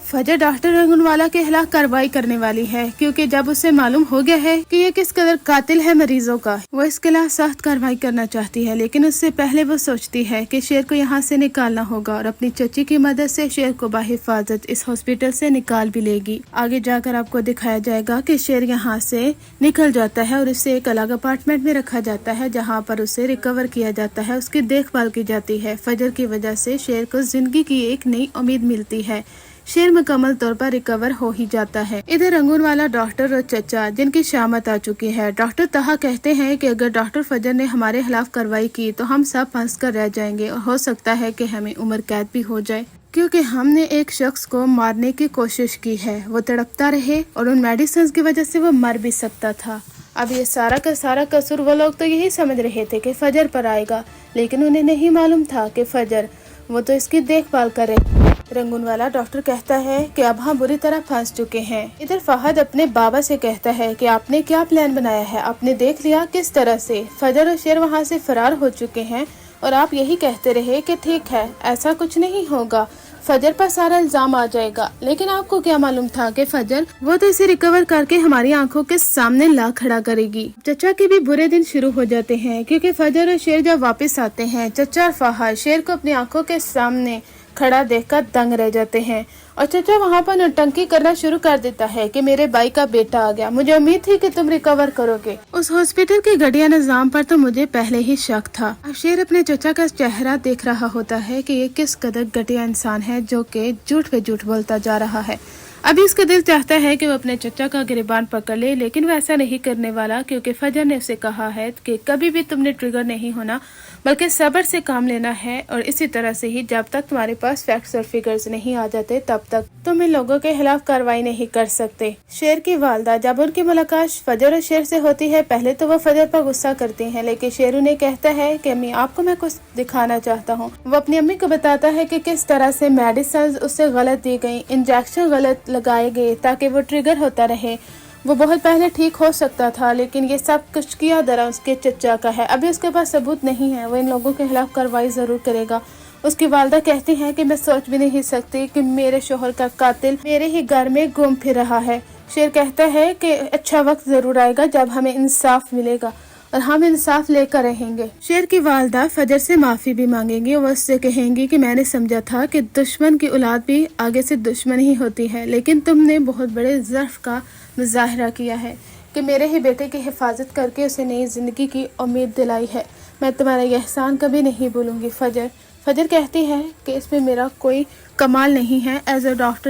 फजर डॉक्टर रंगूनवाला के खिलाफ कार्रवाई करने वाली है, क्योंकि जब उसे मालूम हो गया है कि ये किस कदर कातिल है मरीजों का, वो इसके खिलाफ सख्त कार्रवाई करना चाहती है। लेकिन उससे पहले वो सोचती है कि शेर को यहाँ से निकालना होगा और अपनी चची की मदद से शेर को बाहिफाजत इस हॉस्पिटल से निकाल भी लेगी। आगे जाकर आपको दिखाया जाएगा कि शेर यहाँ से निकल जाता है और उसे एक अलग अपार्टमेंट में रखा जाता है, जहाँ पर उसे रिकवर किया जाता है, उसकी देखभाल की जाती है। फजर की वजह से शेर को जिंदगी की एक नई उम्मीद मिलती है। शेर मुकम्मल तौर पर रिकवर हो ही जाता है। इधर रंगूनवाला डॉक्टर और चचा जिनकी शामत आ चुकी है। डॉक्टर तहा कहते हैं कि अगर डॉक्टर फजर ने हमारे खिलाफ कार्रवाई की तो हम सब फंस कर रह जाएंगे और हो सकता है कि हमें उम्र कैद भी हो जाए, क्योंकि हमने एक शख्स को मारने की कोशिश की है। वो तड़पता रहे और उन मेडिसिन की वजह से वो मर भी सकता था। अब ये सारा का सारा कसूर वो लोग तो यही समझ रहे थे कि फजर पर आएगा, लेकिन उन्हें नहीं मालूम था कि फजर वो तो इसकी देखभाल करे। रंगूनवाला डॉक्टर कहता है कि अब हम बुरी तरह फंस चुके हैं। इधर फहद अपने बाबा से कहता है कि आपने क्या प्लान बनाया है, आपने देख लिया किस तरह से फजर और शेर वहाँ से फरार हो चुके हैं और आप यही कहते रहे कि ठीक है ऐसा कुछ नहीं होगा, फजर पर सारा इल्जाम आ जाएगा। लेकिन आपको क्या मालूम था कि फजर वो तो इसे रिकवर करके हमारी आंखों के सामने ला खड़ा करेगी। चचा के भी बुरे दिन शुरू हो जाते हैं, क्योंकि फजर और शेर जब वापस आते हैं, चचा और फहद शेर को अपनी आंखों के सामने खड़ा देखकर दंग रह जाते हैं और चचा वहाँ पर नौटंकी करना शुरू कर देता है कि मेरे भाई का बेटा आ गया, मुझे उम्मीद थी कि तुम रिकवर करोगे। उस हॉस्पिटल के घटिया निजाम पर तो मुझे पहले ही शक था। अब शेर अपने चचा का चेहरा देख रहा होता है कि ये किस कदर घटिया इंसान है जो कि झूठ पे झूठ बोलता जा रहा है। अभी उसका दिल चाहता है कि वो अपने चचा का गिरबान पकड़ ले, लेकिन वो ऐसा नहीं करने वाला, क्योंकि फजर ने उसे कहा है कि कभी भी तुमने ट्रिगर नहीं होना, बल्कि सब्र से काम लेना है और इसी तरह से ही जब तक तुम्हारे पास फैक्ट्स और फिगर्स नहीं आ जाते तब तक तुम इन लोगों के खिलाफ कार्रवाई नहीं कर सकते। शेर की वालदा जब उनकी मुलाकात फजर और शेर से होती है, पहले तो वो फजर पर गुस्सा करते हैं, लेकिन शेर उन्हें कहता है कि अम्मी आपको मैं कुछ दिखाना चाहता हूँ। वो अपनी अम्मी को बताता है कि किस तरह से मेडिसिन उससे गलत दी गई, इंजेक्शन गलत लगाए गए ताकि वो ट्रिगर होता रहे। वो बहुत पहले ठीक हो सकता था, लेकिन ये सब कुछ किया दरा उसके चचा का है। अभी उसके पास सबूत नहीं है, वो इन लोगों के खिलाफ कार्रवाई जरूर करेगा। उसकी वालदा कहती है कि मैं सोच भी नहीं सकती कि मेरे शोहर का कातिल मेरे ही घर में घूम फिर रहा है। शेर कहता है कि अच्छा वक्त जरूर आएगा जब हमें इंसाफ मिलेगा और हम इंसाफ लेकर रहेंगे। शेर की वालदा फजर से माफी भी मांगेंगी और उससे कहेंगी कि मैंने समझा था कि दुश्मन की औलाद भी आगे से दुश्मन ही होती है, लेकिन तुमने बहुत बड़े ज़र्फ का मुजाहरा किया है कि मेरे ही बेटे की हिफाजत करके उसे नई जिंदगी की उम्मीद दिलाई है। मैं तुम्हारा यह एहसान कभी नहीं भूलूंगी। फजर कहती है कि इसमें मेरा कोई कमाल नहीं है एज अ डॉक्टर।